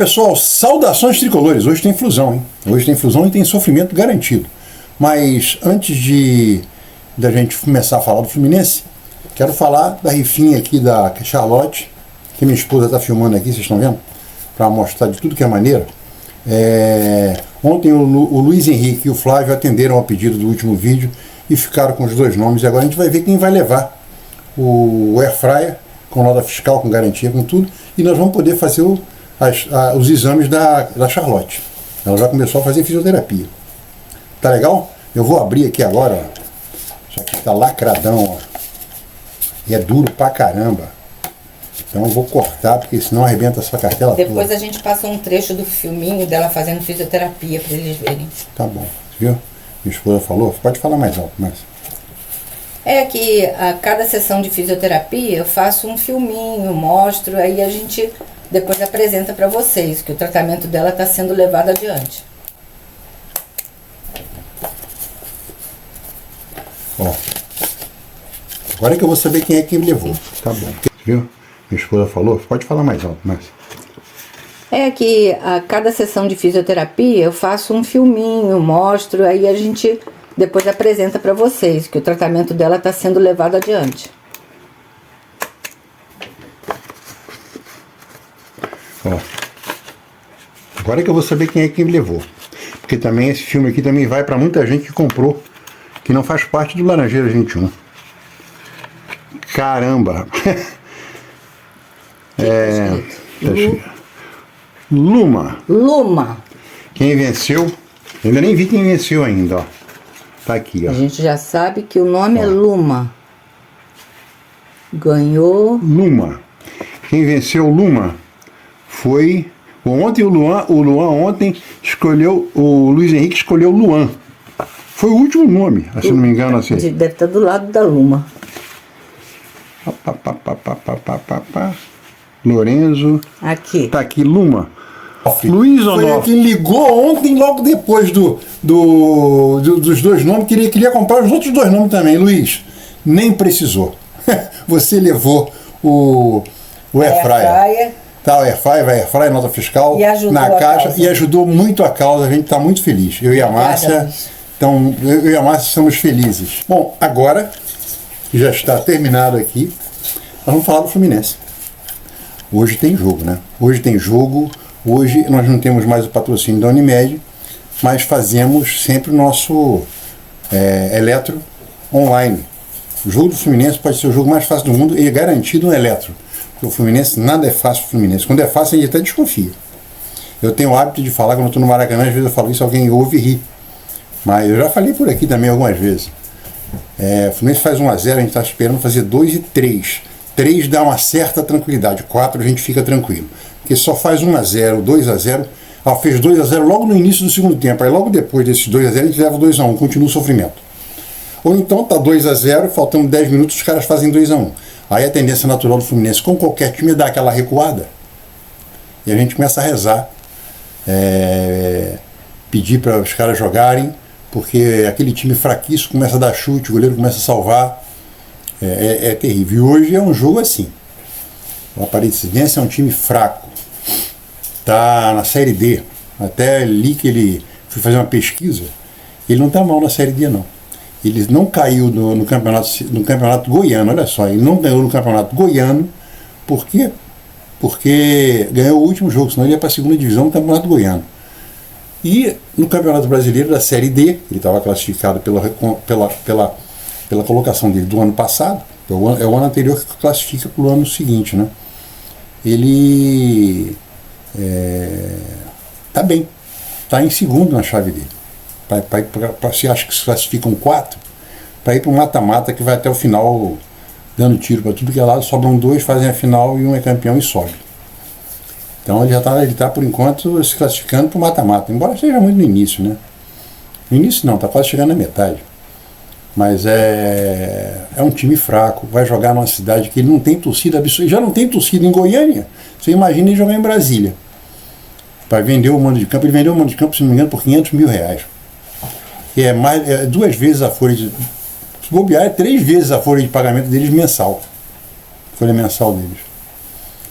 pessoal, saudações tricolores. Hoje tem fusão, hein? Hoje tem fusão e tem sofrimento garantido. Mas antes da gente começar a falar do Fluminense, quero falar da rifinha aqui da Charlotte, que minha esposa está filmando aqui, vocês estão vendo? Para mostrar de tudo que é maneiro. Ontem o Luiz Henrique e o Flávio atenderam ao pedido do último vídeo e ficaram com os dois nomes. E agora a gente vai ver quem vai levar o Airfryer, com nota fiscal, com garantia, com tudo. E nós vamos poder fazer os exames da Charlotte. Ela já começou a fazer fisioterapia. Tá legal? Eu vou abrir aqui agora, ó. Isso aqui tá lacradão, ó. E é duro pra caramba. Então eu vou cortar, porque senão arrebenta essa cartela toda. Depois a gente passa um trecho do filminho dela fazendo fisioterapia pra eles verem. Tá bom, viu? Minha esposa falou, pode falar mais alto, mas... É que a cada sessão de fisioterapia eu faço um filminho, mostro, aí a gente depois apresenta pra vocês que o tratamento dela está sendo levado adiante. Ó, agora é que eu vou saber quem é que me levou. Tá bom. Viu? Minha esposa falou, pode falar mais alto, mas... É que a cada sessão de fisioterapia eu faço um filminho, mostro, aí a gente depois apresenta para vocês que o tratamento dela está sendo levado adiante. Ó, agora é que eu vou saber quem é que me levou. Porque também esse filme aqui também vai para muita gente que comprou, que não faz parte do Laranjeira 21. Caramba! Luma. Luma. Quem venceu? Eu ainda nem vi quem venceu ainda, ó. Tá aqui, ó. A gente já sabe que o nome é Luma. Ganhou. Luma. Quem venceu o Luma foi... Ontem o Luan ontem escolheu... O Luiz Henrique escolheu o Luan. Foi o último nome, se não me engano assim. Deve estar do lado da Luma. Lorenzo. Aqui. Tá aqui, Luma. Luiz Onofre. Foi quem ligou ontem, logo depois dos dois nomes. Queria comprar os outros dois nomes também. Luiz, nem precisou. Você levou o Airfryer. Tá, o Airfryer, nota fiscal na caixa. E ajudou muito a causa. A gente está muito feliz. Eu e a Márcia. Então, eu e a Márcia somos felizes. Bom, agora que já está terminado aqui, nós vamos falar do Fluminense. Hoje tem jogo, né? Hoje tem jogo. Hoje nós não temos mais o patrocínio da Unimed, mas fazemos sempre o nosso Eletro online. O jogo do Fluminense pode ser o jogo mais fácil do mundo e é garantido no Eletro. Porque o Fluminense, nada é fácil pro Fluminense. Quando é fácil, a gente até desconfia. Eu tenho o hábito de falar, quando eu estou no Maracanã, às vezes eu falo isso, alguém ouve e ri. Mas eu já falei por aqui também algumas vezes. O Fluminense faz 1 a 0, a gente está esperando fazer 2 e 3. 3 dá uma certa tranquilidade, 4 a gente fica tranquilo. Porque só faz 1 a 0, 2 a 0. Ela fez 2 a 0 logo no início do segundo tempo. Aí logo depois desses 2 a 0 a gente leva 2 a 1, continua o sofrimento. Ou então tá 2 a 0, faltando 10 minutos, os caras fazem 2 a 1. Aí a tendência natural do Fluminense, como qualquer time, é dar aquela recuada. E a gente começa a rezar. Pedir para os caras jogarem, porque aquele time fraquíssimo começa a dar chute, o goleiro começa a salvar. É terrível. E hoje é um jogo assim. O Aparecidense é um time fraco. Tá na Série D. Até li que ele foi fazer uma pesquisa. Ele não tá mal na Série D, não. Ele não caiu no campeonato goiano. Olha só, ele não ganhou no campeonato goiano. Por quê? Porque ganhou o último jogo, senão ele ia para a segunda divisão do campeonato goiano. E no Campeonato Brasileiro da Série D, ele estava classificado pela colocação dele do ano passado, é o ano anterior que classifica para o ano seguinte, né? Ele tá bem, tá em segundo na chave dele. Se acha que se classificam 4, para ir para o mata-mata que vai até o final dando tiro para tudo que é lado, sobram 2, fazem a final e um é campeão e sobe. Então ele tá por enquanto se classificando para o mata-mata, embora esteja muito no início, né? No início não, tá quase chegando na metade. Mas é um time fraco, vai jogar numa cidade que ele não tem torcida absoluta, já não tem torcida em Goiânia, você imagina ele jogar em Brasília. Para vender o mando de campo, ele vendeu o mando de campo, se não me engano, por R$500 mil. Que é 2 vezes a folha de... Se bobear, é 3 vezes a folha de pagamento deles mensal. Folha mensal deles.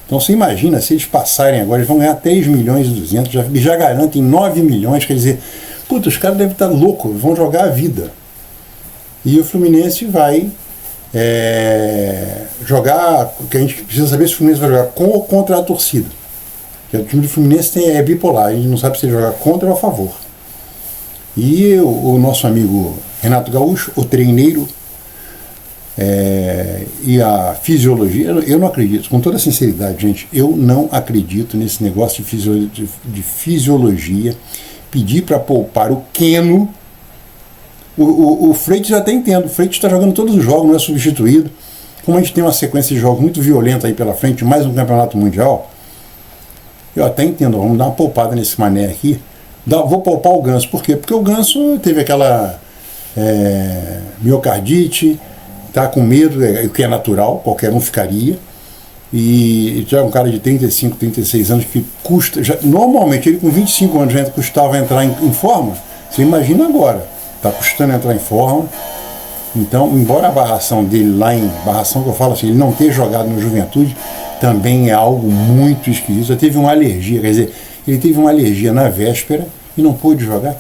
Então você imagina, se eles passarem agora, eles vão ganhar 3 milhões e 200, já garantem 9 milhões, quer dizer, puta, os caras devem estar loucos, vão jogar a vida. E o Fluminense vai jogar, que a gente precisa saber se o Fluminense vai jogar com ou contra a torcida. Porque o time do Fluminense é bipolar, a gente não sabe se ele jogar contra ou a favor. E o nosso amigo Renato Gaúcho, o treineiro, e a fisiologia, eu não acredito, com toda sinceridade, gente, eu não acredito nesse negócio de fisiologia, pedir para poupar o Keno. O Freitas eu até entendo, o Freitas está jogando todos os jogos, não é substituído. Como a gente tem uma sequência de jogos muito violenta aí pela frente, mais um campeonato mundial, eu até entendo, vamos dar uma poupada nesse mané aqui. Vou poupar o Ganso, por quê? Porque o Ganso teve aquela miocardite, está com medo, o que é natural, qualquer um ficaria. E já é um cara de 35, 36 anos que custa, normalmente ele com 25 anos já custava entrar em forma, você imagina agora, está custando entrar em forma. Então, embora a barração dele lá em barração, que eu falo assim, ele não ter jogado no Juventude, também é algo muito esquisito. Ele teve uma alergia, quer dizer, ele teve uma alergia na véspera e não pôde jogar.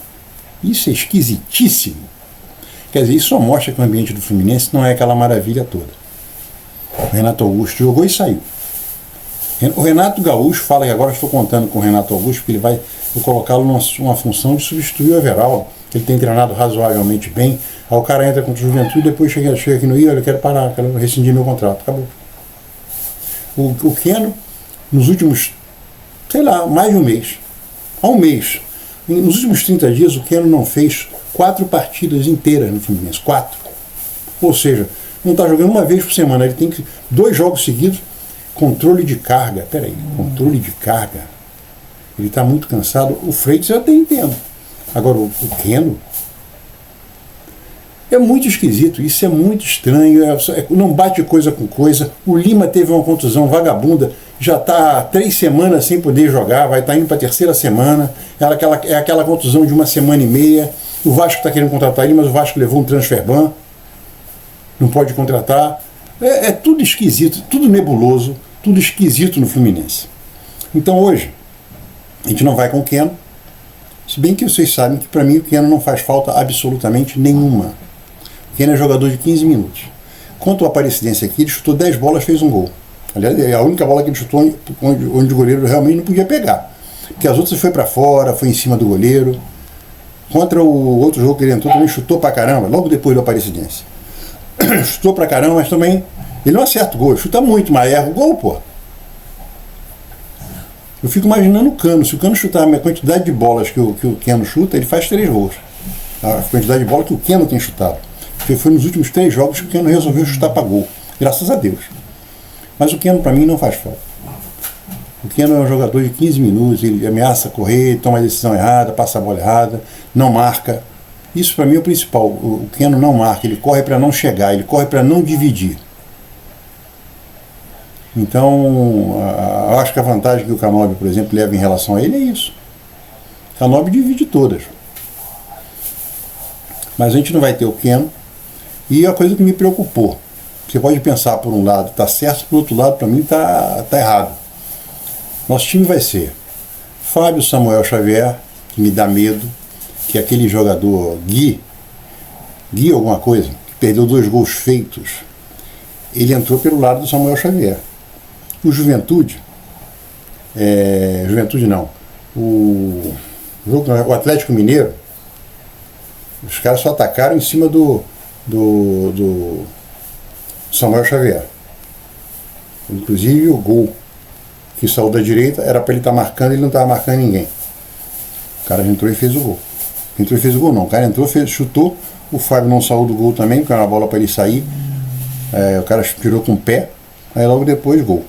Isso é esquisitíssimo. Quer dizer, isso só mostra que o ambiente do Fluminense não é aquela maravilha toda. O Renato Augusto jogou e saiu. O Renato Gaúcho fala que agora estou contando com o Renato Augusto, porque ele vai colocá-lo numa função de substituir o Everaldo, que ele tem treinado razoavelmente bem. Aí o cara entra contra o Juventude, depois chega aqui no Rio, eu quero parar, quero rescindir meu contrato. Acabou. O Keno, nos últimos, sei lá, mais de um mês, há um mês, nos últimos 30 dias, o Keno não fez 4 partidas inteiras no Fluminense. 4. Ou seja, não está jogando uma vez por semana, ele tem 2 jogos seguidos. Controle de carga, controle de carga. Ele está muito cansado. O Freitas eu até entendo. Agora, o Keno é muito esquisito, isso é muito estranho, não bate coisa com coisa. O Lima teve uma contusão vagabunda, já está há 3 semanas sem poder jogar, vai estar indo para a 3ª semana, é aquela contusão de 1 semana e meia. O Vasco está querendo contratar ele, mas o Vasco levou um transfer ban, não pode contratar. É tudo esquisito, tudo nebuloso, tudo esquisito no Fluminense. Então hoje, a gente não vai com o Keno, se bem que vocês sabem que para mim o Keno não faz falta absolutamente nenhuma. O Keno é jogador de 15 minutos. Quanto à Aparecidense aqui, ele chutou 10 bolas, fez um gol. Aliás, é a única bola que ele chutou onde o goleiro realmente não podia pegar. Porque as outras foi para fora, foi em cima do goleiro. Contra o outro jogo que ele entrou, também chutou pra caramba, logo depois do Aparecidense. Chutou pra caramba, mas também ele não acerta o gol, ele chuta muito, mas erra o gol, pô. Eu fico imaginando o Cano, se o Cano chutar a quantidade de bolas que o Keno chuta, ele faz 3 gols. A quantidade de bola que o Keno tem chutado. Porque foi nos últimos 3 jogos que o Keno resolveu chutar para gol. Graças a Deus. Mas o Keno para mim não faz falta. O Keno é um jogador de 15 minutos, ele ameaça correr, toma a decisão errada, passa a bola errada, não marca. Isso para mim é o principal. O Keno não marca, ele corre para não chegar, ele corre para não dividir. Então, eu acho que a vantagem que o Canóbio, por exemplo, leva em relação a ele é isso. O Canóbio divide todas. Mas a gente não vai ter o Keno. E a coisa que me preocupou, você pode pensar por um lado está certo, por outro lado para mim está errado. Nosso time vai ser Fábio Samuel Xavier, que me dá medo, que é aquele jogador Gui alguma coisa, que perdeu 2 gols feitos. Ele entrou pelo lado do Samuel Xavier. O Juventude não, o Atlético Mineiro, os caras só atacaram em cima do Samuel Xavier. Inclusive o gol que saiu da direita era para ele estar marcando, ele não estava marcando ninguém. O cara entrou e fez o gol. O cara entrou, chutou, o Fábio não saiu do gol também, porque era uma bola para ele sair. O cara tirou com o pé, aí logo depois gol.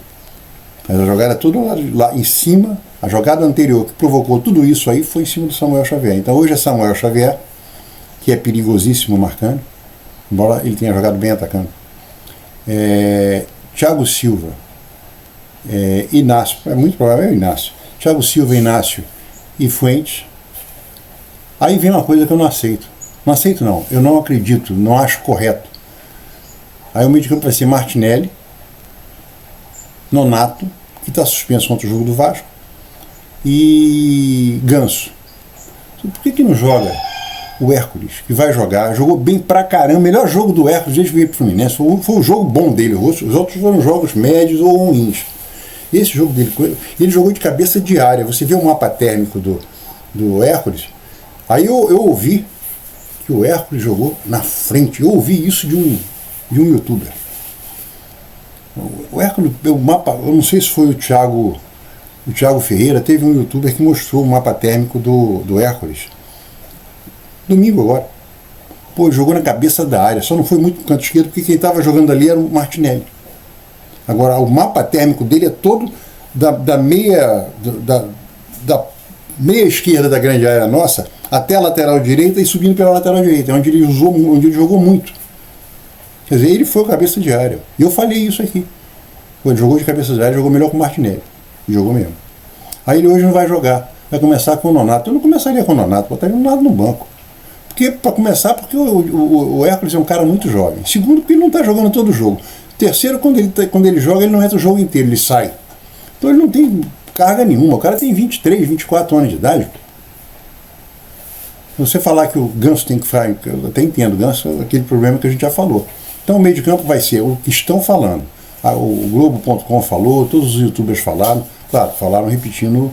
Mas a jogada toda lá em cima, a jogada anterior que provocou tudo isso aí foi em cima do Samuel Xavier. Então hoje é Samuel Xavier, que é perigosíssimo marcando, embora ele tenha jogado bem atacando. Thiago Silva, Inácio, é muito provável Inácio. Thiago Silva, Inácio e Fuentes. Aí vem uma coisa que eu não aceito. Não aceito não, eu não acredito, não acho correto. Aí o meio de campo vai ser Martinelli, Nonato, que está suspenso contra o jogo do Vasco, e Ganso. Por que não joga o Hércules, que vai jogar? Jogou bem pra caramba. O melhor jogo do Hércules desde que veio pro Fluminense. Foi o jogo bom dele. Os outros foram jogos médios ou ruins. Esse jogo dele, ele jogou de cabeça de área. Você vê o mapa térmico do Hércules. Aí eu ouvi que o Hércules jogou na frente. Eu ouvi isso de um youtuber. O Hércules, o mapa, eu não sei se foi o Thiago Ferreira, teve um youtuber que mostrou o mapa térmico do Hércules. Domingo agora. Pô, jogou na cabeça da área. Só não foi muito no canto esquerdo, porque quem estava jogando ali era o Martinelli. Agora, o mapa térmico dele é todo da meia esquerda da grande área nossa até a lateral direita e subindo pela lateral direita, onde ele jogou muito. Quer dizer, ele foi o cabeça de área. E eu falei isso aqui. Pô, ele jogou de cabeça de área, jogou melhor que o Martinelli. Jogou mesmo. Aí ele hoje não vai jogar. Vai começar com o Nonato. Eu não começaria com o Nonato, botaria o Nonato no banco. Para começar, porque o Hércules é um cara muito jovem. Segundo, porque ele não está jogando todo o jogo. Terceiro, quando ele joga, ele não entra o jogo inteiro, ele sai. Então ele não tem carga nenhuma. O cara tem 23, 24 anos de idade. Você falar que o Ganso tem que ficar... Eu até entendo, o Ganso é aquele problema que a gente já falou. Então o meio de campo vai ser o que estão falando. O Globo.com falou, todos os youtubers falaram. Claro, falaram repetindo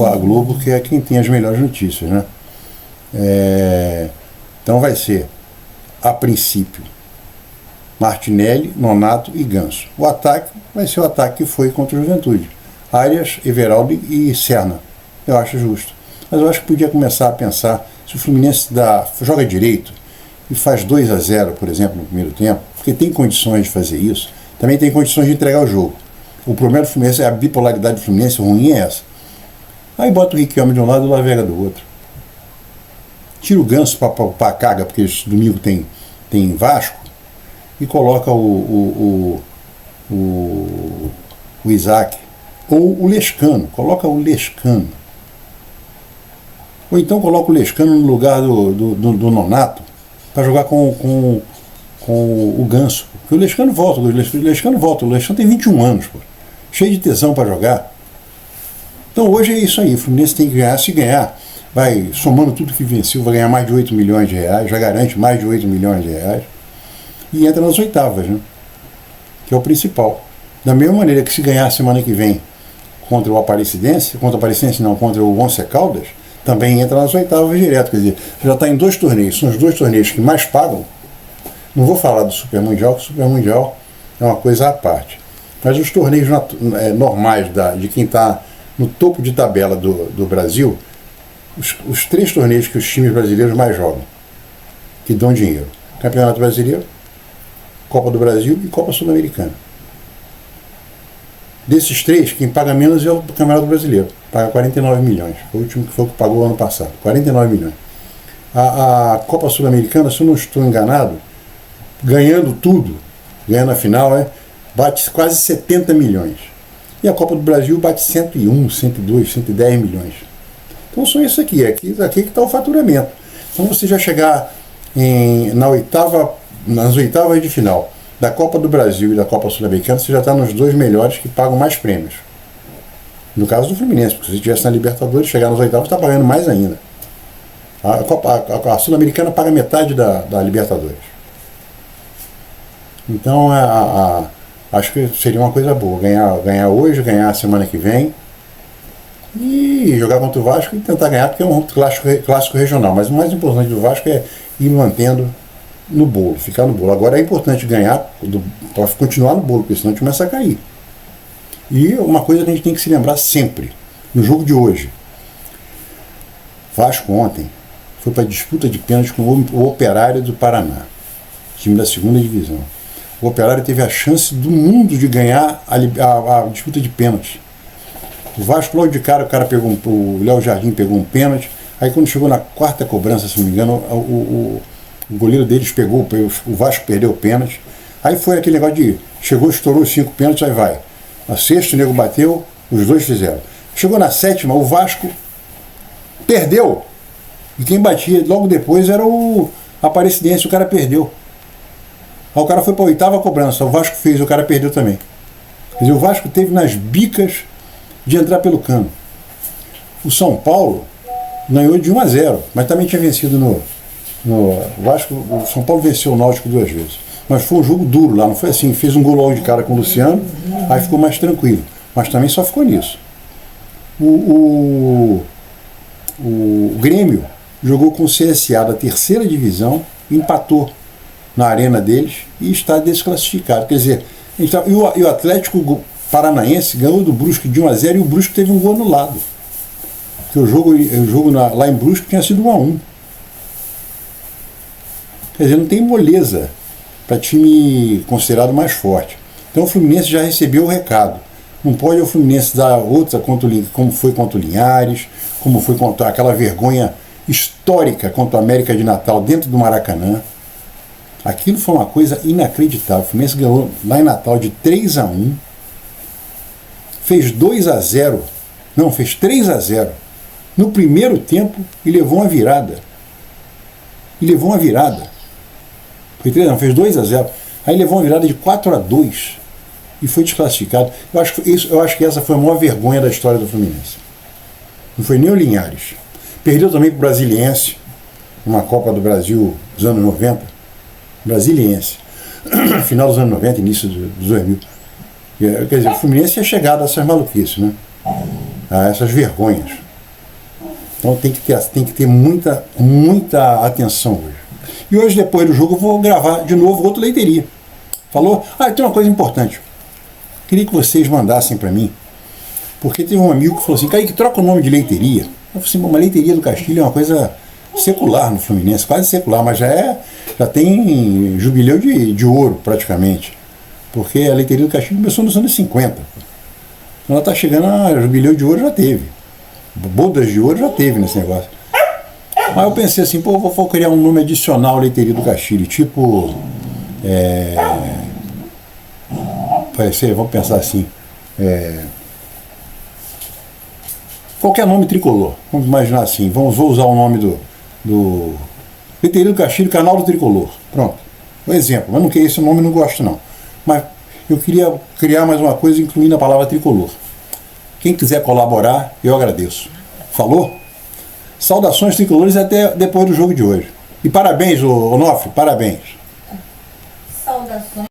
a Globo, que é quem tem as melhores notícias, né? Então vai ser, a princípio, Martinelli, Nonato e Ganso. O ataque vai ser o ataque que foi contra o Juventude. Arias, Everaldo e Serna. Eu acho justo. Mas eu acho que podia começar a pensar, se o Fluminense joga direito e faz 2-0, por exemplo, no primeiro tempo, porque tem condições de fazer isso, também tem condições de entregar o jogo. O problema do Fluminense é a bipolaridade do Fluminense, ruim é essa. Aí bota o Riquelme de um lado e o Lavega do outro. Tira o Ganso para a carga, porque esse domingo tem Vasco, e coloca o Isaac. Ou o Lescano, coloca o Lescano. Ou então coloca o Lescano no lugar do Nonato, para jogar com o Ganso. Porque o Lescano volta, o Lescano tem 21 anos, pô, cheio de tesão para jogar. Então hoje é isso aí, o Fluminense tem que ganhar. Se ganhar, vai, somando tudo que venceu, vai ganhar mais de 8 milhões de reais, já garante mais de 8 milhões de reais, e entra nas oitavas, né? Que é o principal. Da mesma maneira que se ganhar semana que vem contra o Aparecidense, contra o Once Caldas, também entra nas oitavas direto. Quer dizer, já está em 2 torneios, são os 2 torneios que mais pagam. Não vou falar do Super Mundial, porque o Super Mundial é uma coisa à parte. Mas os torneios normais de quem está no topo de tabela do Brasil, os 3 torneios que os times brasileiros mais jogam, que dão dinheiro: Campeonato Brasileiro, Copa do Brasil e Copa Sul-Americana. Desses 3, quem paga menos é o Campeonato Brasileiro, paga 49 milhões, foi o último que foi o que pagou ano passado, 49 milhões. A Copa Sul-Americana, se eu não estou enganado, ganhando tudo, ganhando a final, bate quase 70 milhões. E a Copa do Brasil bate 101, 102, 110 milhões. Então só isso aqui que está o faturamento. Então você já chegar nas oitavas de final da Copa do Brasil e da Copa Sul-Americana, você já está nos 2 melhores que pagam mais prêmios. No caso do Fluminense, porque se você estivesse na Libertadores, chegar nas oitavas, está pagando mais ainda. A Sul-Americana paga metade da Libertadores. Então, acho que seria uma coisa boa. Ganhar hoje, ganhar a semana que vem. E jogar contra o Vasco e tentar ganhar, porque é um clássico regional. Mas o mais importante do Vasco é ir mantendo no bolo, ficar no bolo. Agora é importante ganhar para continuar no bolo, porque senão a gente começa a cair. E uma coisa que a gente tem que se lembrar sempre, no jogo de hoje. Vasco ontem foi para a disputa de pênalti com o Operário do Paraná, time da 2ª divisão. O Operário teve a chance do mundo de ganhar a disputa de pênalti. O Vasco, logo de cara, o Léo Jardim pegou um pênalti. Aí quando chegou na 4ª cobrança, se não me engano, o goleiro deles o Vasco perdeu o pênalti. Aí foi aquele negócio de, estourou os 5 pênaltis, aí vai. Na 6ª o nego bateu, os 2 fizeram. Chegou na 7ª, o Vasco perdeu. E quem batia logo depois era o Aparecidense, o cara perdeu. Aí o cara foi para a 8ª cobrança, o Vasco fez, o cara perdeu também. Quer dizer, o Vasco teve nas bicas de entrar pelo cano. O São Paulo ganhou de 1-0, mas também tinha vencido no Vasco. O São Paulo venceu o Náutico 2 vezes. Mas foi um jogo duro lá, não foi assim, fez um gol logo de cara com o Luciano, aí ficou mais tranquilo. Mas também só ficou nisso. O Grêmio jogou com o CSA da 3ª divisão, empatou na arena deles e está desclassificado. Quer dizer, então, e o Atlético Paranaense ganhou do Brusque de 1-0 e o Brusque teve um gol anulado. Porque o jogo lá em Brusque tinha sido 1-1. Quer dizer, não tem moleza para time considerado mais forte. Então o Fluminense já recebeu o recado. Não pode o Fluminense dar outra como foi contra o Linhares, como foi contra aquela vergonha histórica contra o América de Natal dentro do Maracanã. Aquilo foi uma coisa inacreditável. O Fluminense ganhou lá em Natal de 3-1, fez 2-0, não, fez 3-0 no primeiro tempo e levou uma virada. Foi 3-1, fez 2-0. Aí levou uma virada de 4-2 e foi desclassificado. Eu acho que essa foi a maior vergonha da história do Fluminense. Não foi nem o Linhares. Perdeu também para o Brasiliense, numa Copa do Brasil dos anos 90. Brasiliense. Final dos anos 90, início dos 2000. Quer dizer, o Fluminense é chegado a essas maluquices, né? A essas vergonhas. Então tem que ter muita atenção hoje. E hoje, depois do jogo, eu vou gravar de novo outro Leiteria. Falou? Tem uma coisa importante. Queria que vocês mandassem para mim, porque teve um amigo que falou assim, Kaique, troca o nome de Leiteria. Eu falei assim, uma Leiteria do Castilho é uma coisa secular no Fluminense, quase secular, mas já tem jubileu de ouro, praticamente. Porque a Leiteria do Castilho começou nos anos 50. Então ela está chegando a jubileu de ouro, já teve. Bodas de ouro já teve nesse negócio. Mas eu pensei assim, vou criar um nome adicional Leiteria do Castilho, tipo... vamos pensar assim... qualquer nome tricolor, vamos imaginar assim, vou usar o nome do Leiteria do Castilho, Canal do Tricolor. Pronto, um exemplo, mas não queria esse nome, não gosto não. Mas eu queria criar mais uma coisa incluindo a palavra tricolor. Quem quiser colaborar, eu agradeço. Falou? Saudações tricolores até depois do jogo de hoje. E parabéns, Onofre, parabéns. Saudações